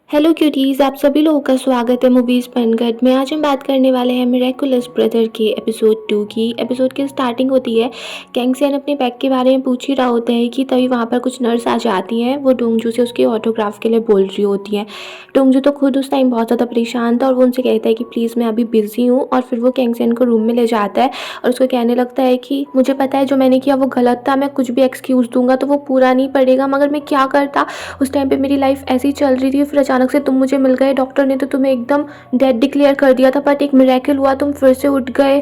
Hello cuties, आप सभी लोगों का स्वागत है मूवीज पनघट में। आज हम बात करने वाले हैं मिरेकुलस ब्रदर के एपिसोड 2 की। एपिसोड की स्टार्टिंग होती है, कैंगसियन अपने बैग के बारे में पूछ ही रहा होता है कि तभी वहाँ पर कुछ नर्स आ जाती हैं। वो डोंगजू से उसके ऑटोग्राफ के लिए बोल रही होती हैं। डोंगजू तो खुद उस टाइम बहुत ज़्यादा परेशान था और वो उनसे कहता है कि प्लीज़ मैं अभी बिजी हूँ। और फिर वो कैंगसियन को रूम में ले जाता है और उसको कहने लगता है कि मुझे पता है जो मैंने किया वो गलत था, मैं कुछ भी एक्सक्यूज़ दूंगा तो वो पूरा नहीं पड़ेगा, मगर मैं क्या करता। उस टाइम पे मेरी लाइफ ऐसी चल रही थी, फिर अचानक से तुम मुझे मिल गए। डॉक्टर ने तो तुम्हें एकदम डेड डिक्लेयर कर दिया था, बट एक मिरेकल हुआ, तुम फिर से उठ गए।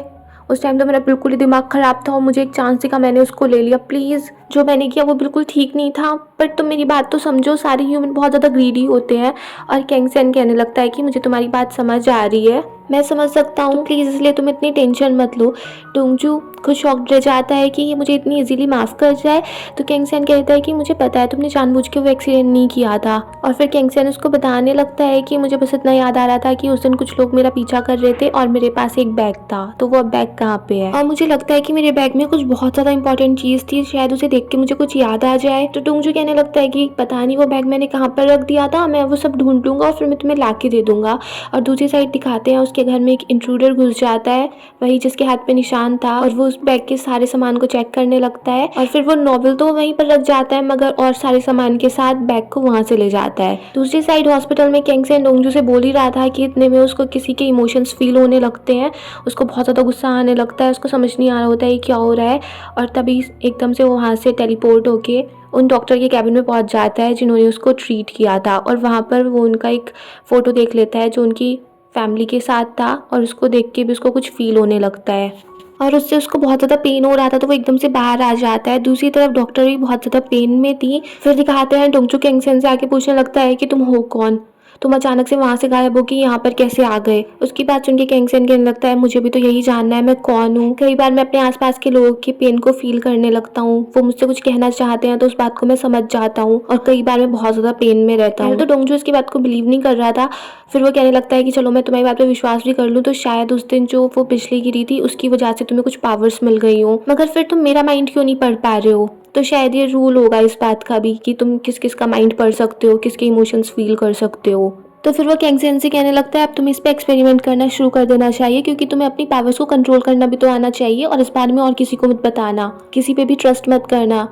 उस टाइम तो मेरा बिल्कुल ही दिमाग खराब था और मुझे एक चांस दिखा, मैंने उसको ले लिया। प्लीज़, जो मैंने किया वो बिल्कुल ठीक नहीं था, बट तुम मेरी बात तो समझो। सारे ह्यूमन बहुत ज़्यादा ग्रीडी होते हैं। और कैंगसेन कहने लगता है कि मुझे तुम्हारी बात समझ आ रही है, मैं समझ सकता हूँ, प्लीज़ इसलिए तुम इतनी टेंशन मत लो। डोंगजू खुद शॉक्ड रह जाता है कि ये मुझे इतनी इजीली माफ़ कर जाए। तो कैंगसेन कहता है कि मुझे पता है तुमने जानबूझ के वो एक्सीडेंट नहीं किया था। और फिर कैंगसेन उसको बताने लगता है कि मुझे बस इतना याद आ रहा था कि उस दिन कुछ लोग मेरा पीछा कर रहे थे और मेरे पास एक बैग था, तो वो अब बैग कहाँ पे है। और मुझे लगता है कि मेरे बैग में कुछ बहुत ज़्यादा इंपॉर्टेंट चीज़ थी, शायद उसे देख के मुझे कुछ याद आ जाए। तो डोंगजू कहने लगता है कि पता नहीं वो बैग मैंने कहाँ पर रख दिया था, मैं वो सब ढूंढ लूँगा और फिर मैं तुम्हें ला के दे दूँगा। और दूसरी साइड दिखाते हैं उसके घर में एक इंट्रूडर घुस जाता है, वही जिसके हाथ पे निशान था, और वो उस बैग के सारे सामान को चेक करने लगता है। और फिर वो नॉवल तो वहीं पर रख जाता है, मगर और सारे सामान के साथ बैग को वहाँ से ले जाता है। दूसरी साइड हॉस्पिटल में कैंगसेन डोंगजू से बोल ही रहा था कि इतने में उसको किसी के इमोशंस फील होने लगते हैं। उसको बहुत ज़्यादा गुस्सा आने लगता है, उसको समझ नहीं आ रहा होता है क्या हो रहा है। और तभी एकदम से वो वहाँ से टेलीपोर्ट होके उन डॉक्टर के कैबिन में पहुंच जाता है जिन्होंने उसको ट्रीट किया था। और वहाँ पर वो उनका एक फ़ोटो देख लेता है जो उनकी फैमिली के साथ था, और उसको देख के भी उसको कुछ फील होने लगता है और उससे उसको बहुत ज़्यादा पेन हो रहा था, तो वो एकदम से बाहर आ जाता है। दूसरी तरफ डॉक्टर भी बहुत ज़्यादा पेन में थी। फिर दिखाते हैं डोंगजू कैंगसेन से आके पूछने लगता है कि तुम हो कौन, तुम अचानक से वहाँ से गायब हो कि यहाँ पर कैसे आ गए। उसकी बात सुन के कैंगसेन कहने लगता है मुझे भी तो यही जानना है, मैं कौन हूँ। कई बार मैं अपने आसपास के लोगों के पेन को फील करने लगता हूँ, वो मुझसे कुछ कहना चाहते हैं तो उस बात को मैं समझ जाता हूँ, और कई बार मैं बहुत ज़्यादा पेन में रहता हूँ। तो डोंगजू इसकी बात को बिलीव नहीं कर रहा था। फिर वो कहने लगता है कि चलो मैं तुम्हारी बात पे विश्वास भी कर लूँ, तो शायद उस दिन जो वो बिजली गिरी थी उसकी वजह से तुम्हें कुछ पावर्स मिल गई हो, मगर फिर तुम मेरा माइंड क्यों नहीं पढ़ पा रहे हो। तो शायद ये रूल होगा इस बात का भी कि तुम किस किस का माइंड पढ़ सकते हो, किसके इमोशंस फील कर सकते हो। तो फिर वो कैंगसेन से कहने लगता है अब तुम्हें इस पे एक्सपेरिमेंट करना शुरू कर देना चाहिए, क्योंकि तुम्हें अपनी पावर्स को कंट्रोल करना भी तो आना चाहिए, और इस बारे में और किसी को मत बताना, किसी पे भी ट्रस्ट मत करना।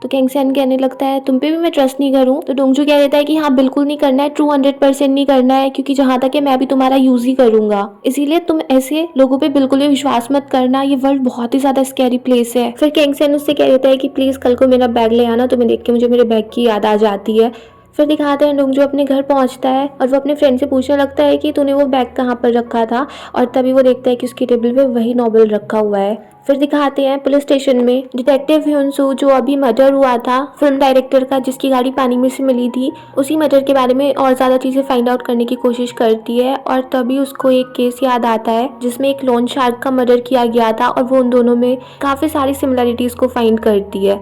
तो कैंगसेन कहने लगता है तुम पे भी मैं ट्रस्ट नहीं करूँ। तो डोंगजू कह देता है कि हाँ बिल्कुल नहीं करना है, ट्रू 100% नहीं करना है, क्योंकि जहाँ तक है मैं भी तुम्हारा यूज ही करूंगा, इसीलिए तुम ऐसे लोगों पे बिल्कुल भी विश्वास मत करना, ये वर्ल्ड बहुत ही ज्यादा स्कैरी प्लेस है। फिर कैंगसेन उससे कह देता है कि प्लीज कल को मेरा बैग ले आना, तुम्हें देख के मुझे मेरे बैग की याद आ जाती है। फिर दिखाते हैं डोंगजू अपने घर पहुंचता है और वो अपने फ्रेंड से पूछने लगता है कि तूने वो बैग कहाँ पर रखा था, और तभी वो देखता है कि उसकी टेबल पे वही नॉवल रखा हुआ है। फिर दिखाते हैं पुलिस स्टेशन में डिटेक्टिव ह्यून-सू, जो अभी मर्डर हुआ था फिल्म डायरेक्टर का जिसकी गाड़ी पानी में से मिली थी, उसी मर्डर के बारे में और ज़्यादा चीज़ें फाइंड आउट करने की कोशिश करती है। और तभी उसको एक केस याद आता है जिसमें एक लोन शार्क का मर्डर किया गया था, और वो उन दोनों में काफ़ी सारी सिमिलरिटीज़ को फाइंड करती है।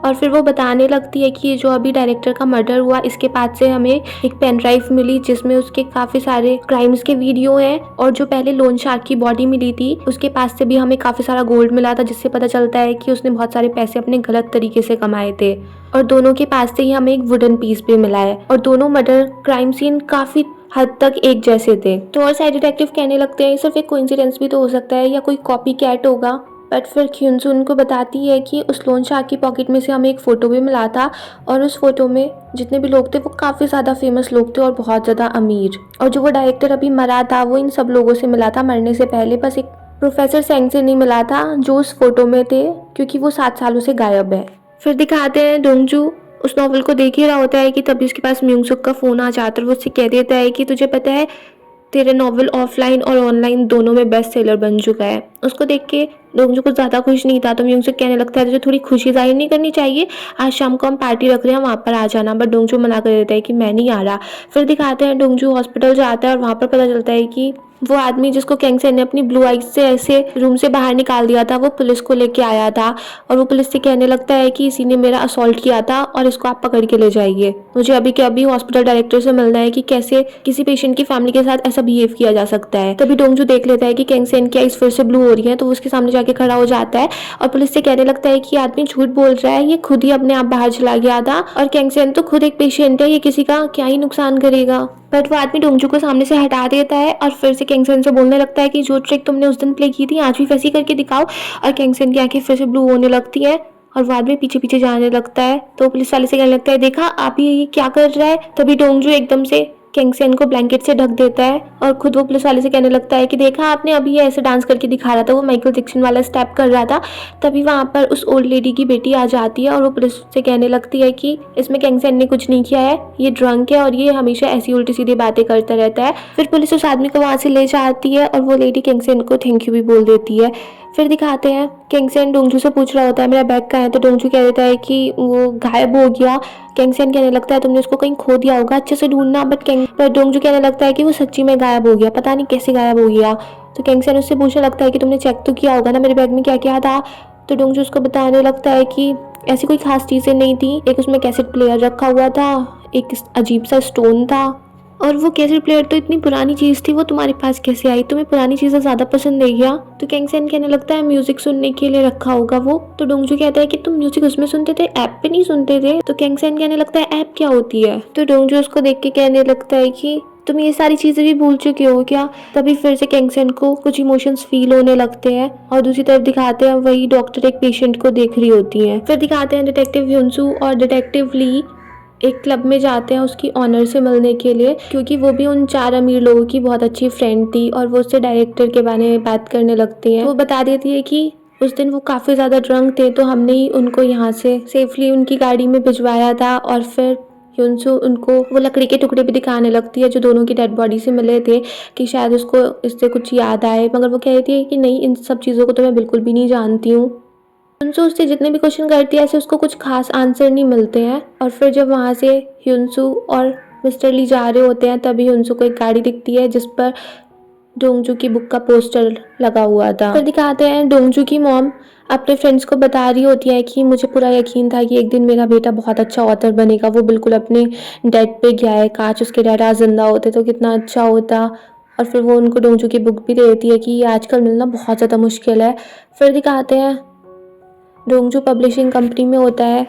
और फिर वो बताने लगती है कि ये जो अभी डायरेक्टर का मर्डर हुआ, इसके पास से हमें एक पेन ड्राइव मिली जिसमें उसके काफ़ी सारे क्राइम्स के वीडियो हैं, और जो पहले लोन शार्क की बॉडी मिली थी उसके पास से भी हमें काफ़ी सारा गोल्ड मिला था, जिससे पता चलता है कि उसने बहुत सारे पैसे अपने गलत तरीके से कमाए थे। और दोनों के पास से ही हमें एक वुडन पीस भी मिला है, और दोनों मर्डर क्राइम सीन काफ़ी हद तक एक जैसे थे। तो और साइड डिटेक्टिव कहने लगते हैं सिर्फ एक कोइंसिडेंस भी तो हो सकता है, या कोई कॉपी कैट होगा। बट फिर ह्यून-सू उनको बताती है कि उस लोन शार्क की पॉकेट में से हमें एक फ़ोटो भी मिला था, और उस फोटो में जितने भी लोग थे वो काफ़ी ज़्यादा फेमस लोग थे और बहुत ज़्यादा अमीर। और जो वो डायरेक्टर अभी मरा था वो इन सब लोगों से मिला था मरने से पहले, बस एक प्रोफेसर सेंग से नहीं मिला था जो उस फोटो में थे, क्योंकि वो 7 सालों से गायब है। फिर दिखाते हैं डोंगजू उस नॉवल को देख ही रहा होता है कि तभी उसके पास म्यूंगसुक का फ़ोन आ जाता है। वो उससे कह देता है कि तुझे पता है तेरे नॉवल ऑफलाइन और ऑनलाइन दोनों में बेस्ट सेलर बन चुका है। उसको देख के डोंगजू कुछ ज़्यादा खुश नहीं था, तो म्यूंगसुक कहने लगता है तुझे थोड़ी खुशी जाहिर नहीं करनी चाहिए, आज शाम को हम पार्टी रख रहे हैं, वहाँ पर आ जाना। बट डोंगजू मना कर देता है कि मैं नहीं आ रहा। फिर दिखाते हैं डोंगजू हॉस्पिटल जाता है और वहाँ पर पता चलता है कि वो आदमी जिसको कैंगसेन ने अपनी ब्लू आइज से ऐसे रूम से बाहर निकाल दिया था, वो पुलिस को लेके आया था और वो पुलिस से कहने लगता है कि इसी ने मेरा असॉल्ट किया था और इसको आप पकड़ के ले जाइए। मुझे अभी के अभी हॉस्पिटल डायरेक्टर से मिलना है कि कैसे किसी पेशेंट की फैमिली के साथ ऐसा बिहेव किया जा सकता है। तभी डोंगजू देख लेता है कि कैंगसेन की आइज फिर से ब्लू हो रही है, तो वो उसके सामने जाके खड़ा हो जाता है और पुलिस से कहने लगता है कि आदमी झूठ बोल रहा है, ये खुद ही अपने आप बाहर चला गया था और कैंगसेन तो खुद एक पेशेंट है, ये किसी का क्या ही नुकसान करेगा। बट वो आदमी डोंगजू को सामने से हटा देता है और फिर से कैंगसेन से बोलने लगता है कि जो ट्रिक तुमने उस दिन प्ले की थी आज भी वैसी करके दिखाओ। और कैंगसेन की आंखें फिर से ब्लू होने लगती है और वो आदमी पीछे पीछे जाने लगता है। तो पुलिस वाले से कहने लगता है, देखा आप ये क्या कर रहा है। तभी डोंगजू एकदम से कैंगसेन को ब्लैंकेट से ढक देता है और खुद वो पुलिस वाले से कहने लगता है कि देखा आपने अभी ऐसे डांस करके दिखा रहा था, वो माइकल जैक्सन वाला स्टेप कर रहा था। तभी वहाँ पर उस ओल्ड लेडी की बेटी आ जाती है और वो पुलिस से कहने लगती है कि इसमें कैंगसेन ने कुछ नहीं किया है, ये ड्रंक है और ये हमेशा ऐसी उल्टी सीधी बातें करता रहता है। फिर पुलिस उस आदमी को वहाँ से ले जाती है और वो लेडी कैंगसेन को थैंक यू भी बोल देती है। फिर दिखाते हैं कैंगसेन डोंगजू से पूछ रहा होता है मेरा बैग कहाँ है, तो डोंगजू कह देता है कि वो गायब हो गया। कैंगसेन कहने लगता है तुमने उसको कहीं खो दिया होगा, अच्छे से ढूंढना। पर डोंगजू कहने लगता है कि वो सच्ची में गायब हो गया, पता नहीं कैसे गायब हो गया। तो कैंगसेन उससे पूछने लगता है कि तुमने चेक तो किया होगा ना मेरे बैग में क्या क्या था। तो डोंगजू उसको बताने लगता है कि ऐसी कोई खास चीज़ें नहीं थी, एक उसमें कैसेट प्लेयर रखा हुआ था, एक अजीब सा स्टोन था और वो कैसेट प्लेयर तो इतनी पुरानी चीज़ थी, वो तुम्हारे पास कैसे आई, तुम्हें पुरानी चीज़ें ज़्यादा पसंद नहीं गया। तो कैंगसेन कहने लगता है म्यूजिक सुनने के लिए रखा होगा वो। तो डोंगजू कहता है कि तुम म्यूजिक उसमें सुनते थे, ऐप पे नहीं सुनते थे। तो कैंगसेन कहने लगता है ऐप क्या होती है। तो डोंगजू उसको देख के कहने लगता है कि तुम ये सारी चीजें भी भूल चुके हो क्या। तभी फिर से कैंगसेन को कुछ इमोशंस फील होने लगते हैं और दूसरी तरफ दिखाते हैं वही डॉक्टर एक पेशेंट को देख रही होती है। फिर दिखाते हैं डिटेक्टिव ह्यूनसू और डिटेक्टिव ली एक क्लब में जाते हैं उसकी ऑनर से मिलने के लिए, क्योंकि वो भी उन 4 अमीर लोगों की बहुत अच्छी फ्रेंड थी और वो उससे डायरेक्टर के बारे में बात करने लगती हैं। वो बता देती है कि उस दिन वो काफ़ी ज़्यादा ड्रंक थे, तो हमने ही उनको यहाँ से सेफली उनकी गाड़ी में भिजवाया था। और फिर ह्यूनसू उनको वो लकड़ी के टुकड़े भी दिखाने लगती है जो दोनों की डेड बॉडी से मिले थे, कि शायद उसको इससे कुछ याद आए। मगर वो कहती है कि नहीं, इन सब चीज़ों को तो मैं बिल्कुल भी नहीं जानती हूँ। ह्यूनसू उससे जितने भी क्वेश्चन करती है ऐसे उसको कुछ खास आंसर नहीं मिलते हैं। और फिर जब वहाँ से ह्यूनसू और मिस्टर ली जा रहे होते हैं तभी ह्यूनसू को एक गाड़ी दिखती है जिस पर डोंगजू की बुक का पोस्टर लगा हुआ था। फिर दिखाते हैं डोंगजू की मॉम अपने फ्रेंड्स को बता रही होती है कि मुझे पूरा यकीन था कि एक दिन मेरा बेटा बहुत अच्छा ऑथर बनेगा, वो बिल्कुल अपने डैड पे गया है, काश उसके डैड आज जिंदा होते तो कितना अच्छा होता। और फिर वो उनको डोंगजू की बुक भी देती है कि ये आजकल मिलना बहुत ज़्यादा मुश्किल है। फिर दिखाते हैं डोंगजू पब्लिशिंग कंपनी में होता है,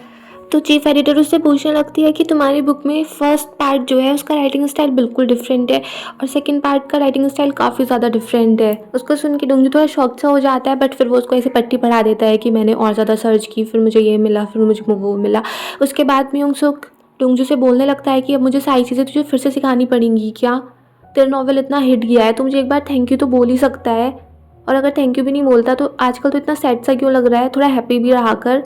तो चीफ एडिटर उससे पूछने लगती है कि तुम्हारी बुक में फर्स्ट पार्ट जो है उसका राइटिंग स्टाइल बिल्कुल डिफरेंट है और सेकंड पार्ट का राइटिंग स्टाइल काफ़ी ज़्यादा डिफरेंट है। उसको सुन के डोंगजू थोड़ा शॉक सा हो जाता है, बट फिर वो उसको ऐसे पट्टी पढ़ा देता है कि मैंने और ज़्यादा सर्च की, फिर मुझे ये मिला, फिर मुझे वो मिला। उसके बाद म्योंगसुक डोंगजू से बोलने लगता है कि अब मुझे सारी चीज़ें तुझे फिर से सिखानी पड़ेंगी क्या, तेरा नॉवल इतना हिट गया है तो मुझे एक बार थैंक यू तो बोल ही सकता है। और अगर थैंक यू भी नहीं बोलता तो आजकल तो इतना सैड सा क्यों लग रहा है, थोड़ा हैप्पी भी रहा कर।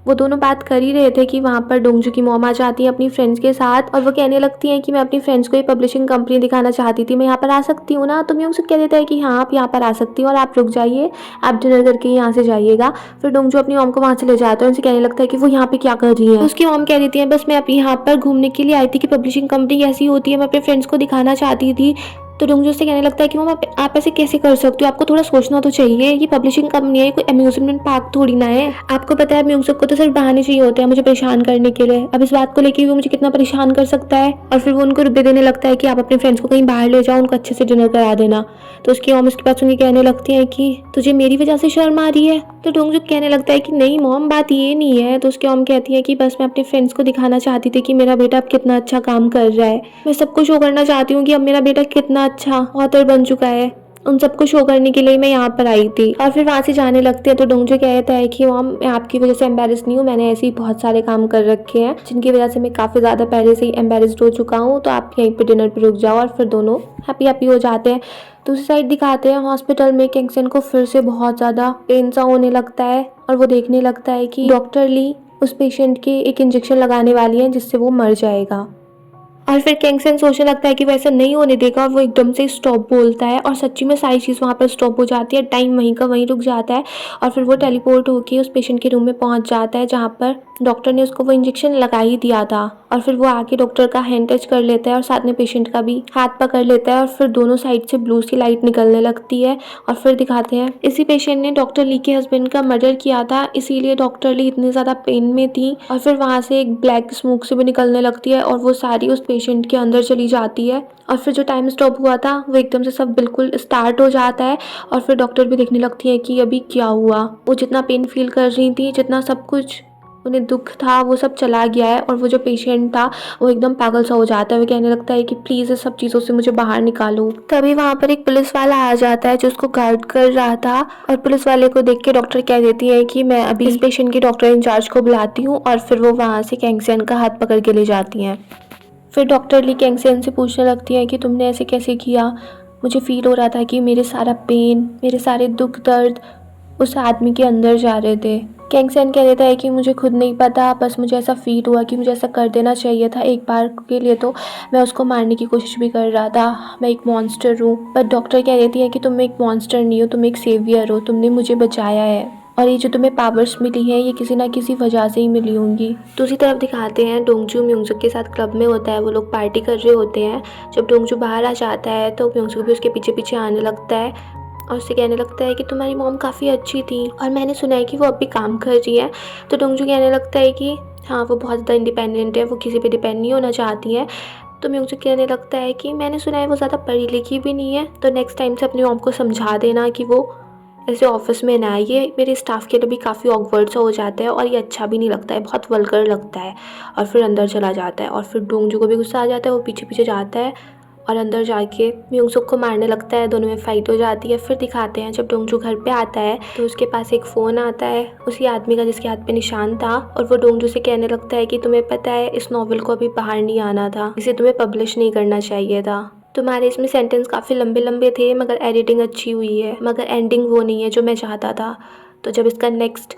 वो दोनों बात कर ही रहे थे कि वहाँ पर डोंगजू की मॉम आ जाती है अपनी फ्रेंड्स के साथ और वो कहने लगती हैं कि मैं अपनी फ्रेंड्स को ये पब्लिशिंग कंपनी दिखाना चाहती थी, मैं यहाँ पर आ सकती हूँ ना। तो म्योंगसुक कह देता है कि हाँ आप यहाँ पर आ सकती हो और आप रुक जाइए, आप डिनर करके यहाँ से जाइएगा। फिर डोंगजू अपनी मॉम को वहाँ से ले जाता है, उनसे कहने लगता है कि वो यहाँ पे क्या कर रही है। उसकी मॉम कह देती है बस मैं अब यहाँ पर घूमने के लिए आई थी कि पब्लिशिंग कंपनी कैसी होती है, मैं अपने फ्रेंड्स को दिखाना चाहती थी। तो डोंगजू से कहने लगता है कि मम आप ऐसे कैसे कर सकते हो, आपको थोड़ा सोचना तो चाहिए, ये पब्लिशिंग कंपनी है, कोई अम्यूजमेंट पार्क थोड़ी ना है। आपको पता है म्योंगसुक को तो सिर्फ बहाने चाहिए होते हैं मुझे परेशान करने के लिए, अब इस बात को लेकर वो मुझे कितना परेशान कर सकता है। और फिर वो उनको रुपये देने लगता है कि आप अपने फ्रेंड्स को कहीं बाहर ले जाओ, उनको अच्छे से डिनर करा देना। तो उसकी मॉम उसके पास उन्हें कहने लगती है कि तुझे मेरी वजह से शर्म आ रही है। तो डोंगजू कहने लगता है कि नहीं मॉम बात ये नहीं है। तो उसकी मॉम कहती है कि बस मैं अपने फ्रेंड्स को दिखाना चाहती थी कि मेरा बेटा अब कितना अच्छा काम कर रहा है, मैं सबको शो करना चाहती हूँ कि अब मेरा बेटा कितना अच्छा ऑथर बन चुका है, उन सबको शो करने के लिए मैं यहाँ पर आई थी। और फिर वहाँ से जाने लगती है तो डोंगजू कहता है कि मॉम मैं आपकी वजह से एम्बेरस नहीं हूँ, मैंने ऐसे ही बहुत सारे काम कर रखे हैं जिनकी वजह से मैं काफ़ी ज़्यादा पहले से ही एम्बेरस्ड हो चुका हूँ, तो आप यहीं पे डिनर पे रुक जाओ। और फिर दोनों हैप्पी हैप्पी हो जाते हैं। दूसरी साइड दिखाते हैं हॉस्पिटल में कैंगसेन को फिर से बहुत ज़्यादा पेन सा होने लगता है और वो देखने लगता है कि डॉक्टर ली उस पेशेंट के एक इंजेक्शन लगाने वाली है जिससे वो मर जाएगा। और फिर कैंगसन सोचने लगता है कि वो ऐसा नहीं होने देगा और वो एकदम से स्टॉप बोलता है और सच्ची में सारी चीज़ वहाँ पर स्टॉप हो जाती है, टाइम वहीं का वहीं रुक जाता है और फिर वो टेलीपोर्ट होके उस पेशेंट के रूम में पहुँच जाता है जहाँ पर डॉक्टर ने उसको वो इंजेक्शन लगा ही दिया था। और फिर वो आके डॉक्टर का हैंड टच कर लेता है और साथ में पेशेंट का भी हाथ पकड़ लेता है और फिर दोनों साइड से ब्लू सी लाइट निकलने लगती है और फिर दिखाते हैं इसी पेशेंट ने डॉक्टर ली के हस्बैंड का मर्डर किया था, इसीलिए डॉक्टर ली इतनी ज़्यादा पेन में थी। और फिर वहाँ से एक ब्लैक स्मोक से भी निकलने लगती है और वो सारी उस पेशेंट के अंदर चली जाती है और फिर जो टाइम स्टॉप हुआ था वो एकदम से सब बिल्कुल स्टार्ट हो जाता है और फिर डॉक्टर भी देखने लगती है कि अभी क्या हुआ। वो जितना पेन फील कर रही थी, जितना सब कुछ उन्हें दुख था, वो सब चला गया है और वो जो पेशेंट था वो एकदम पागल सा हो जाता है। वो कहने लगता है कि प्लीज़ इस सब चीज़ों से मुझे बाहर निकालो। तभी वहाँ पर एक पुलिस वाला आ जाता है जो उसको गार्ड कर रहा था और पुलिस वाले को देख के डॉक्टर कह देती है कि मैं अभी इस पेशेंट की डॉक्टर इंचार्ज को बुलाती हूँ और फिर वो वहाँ से कैंगसन का हाथ पकड़ के ले जाती हैं। फिर डॉक्टर ली कैंगसन से पूछने लगती है कि तुमने ऐसे कैसे किया। मुझे फील हो रहा था कि मेरे सारा पेन, मेरे सारे दुख दर्द उस आदमी के अंदर जा रहे थे। कैंगसन कह देता है कि मुझे खुद नहीं पता, बस मुझे ऐसा फील हुआ कि मुझे ऐसा कर देना चाहिए था एक बार के लिए। तो मैं उसको मारने की कोशिश भी कर रहा था, मैं एक मॉन्स्टर हूँ। बट डॉक्टर कह देती है कि तुम एक मॉन्स्टर नहीं हो, तुम एक सेवियर हो, तुमने मुझे बचाया है और ये जो तुम्हें पावर्स मिली हैं ये किसी ना किसी वजह से ही मिली होंगी। दूसरी तरफ दिखाते हैं डोंगजू म्योंगसुक के साथ क्लब में होता है, वो लोग पार्टी कर रहे होते हैं। जब डोंगजू बाहर आ जाता है तो म्योंगसुक भी उसके पीछे पीछे आने लगता है और उससे कहने लगता है कि तुम्हारी मॉम काफ़ी अच्छी थी और मैंने सुना है कि वो अब भी काम कर रही है। तो डोंगजू कहने लगता है कि हाँ, वो बहुत ज़्यादा इंडिपेंडेंट है, वो किसी पे डिपेंड नहीं होना चाहती है। तो म्योंगसुक कहने लगता है कि मैंने सुना है वो ज़्यादा पढ़ी लिखी भी नहीं है, तो नेक्स्ट टाइम से अपनी मॉम को समझा देना कि वो ऐसे ऑफिस में ना आए, ये मेरे स्टाफ के लिए भी काफ़ी ऑकवर्ड सा हो जाता है और ये अच्छा भी नहीं लगता है, बहुत वल्गर लगता है। और फिर अंदर चला जाता है और फिर डोंगजू को भी गुस्सा आ जाता है, वो पीछे पीछे जाता है और अंदर जाके म्योंगसुक को मारने लगता है। दोनों में फाइट हो जाती है। फिर दिखाते हैं जब डोंगजू घर पे आता है तो उसके पास एक फ़ोन आता है उसी आदमी का जिसके हाथ पे निशान था और वो डोंगजू से कहने लगता है कि तुम्हें पता है इस नॉवल को अभी बाहर नहीं आना था, इसे तुम्हें पब्लिश नहीं करना चाहिए था, तुम्हारे इसमें सेंटेंस काफ़ी लंबे लंबे थे मगर एडिटिंग अच्छी हुई है, मगर एंडिंग वो नहीं है जो मैं चाहता था। तो जब इसका नेक्स्ट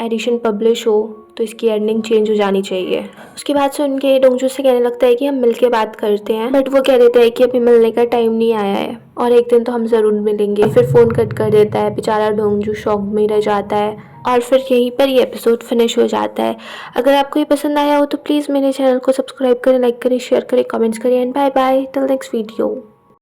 एडिशन पब्लिश हो तो इसकी एंडिंग चेंज हो जानी चाहिए। उसकी बात सुन के डोंगजू से कहने लगता है कि हम मिलके बात करते हैं, बट वो कह देता है कि अभी मिलने का टाइम नहीं आया है और एक दिन तो हम ज़रूर मिलेंगे। फिर फ़ोन कट कर देता है, बेचारा डोंगजू शॉक में ही रह जाता है और फिर यहीं पर ये एपिसोड फिनिश हो जाता है। अगर आपको ये पसंद आया हो तो प्लीज़ मेरे चैनल को सब्सक्राइब करें, लाइक करें, शेयर करें, कमेंट्स करें and bye bye till next video.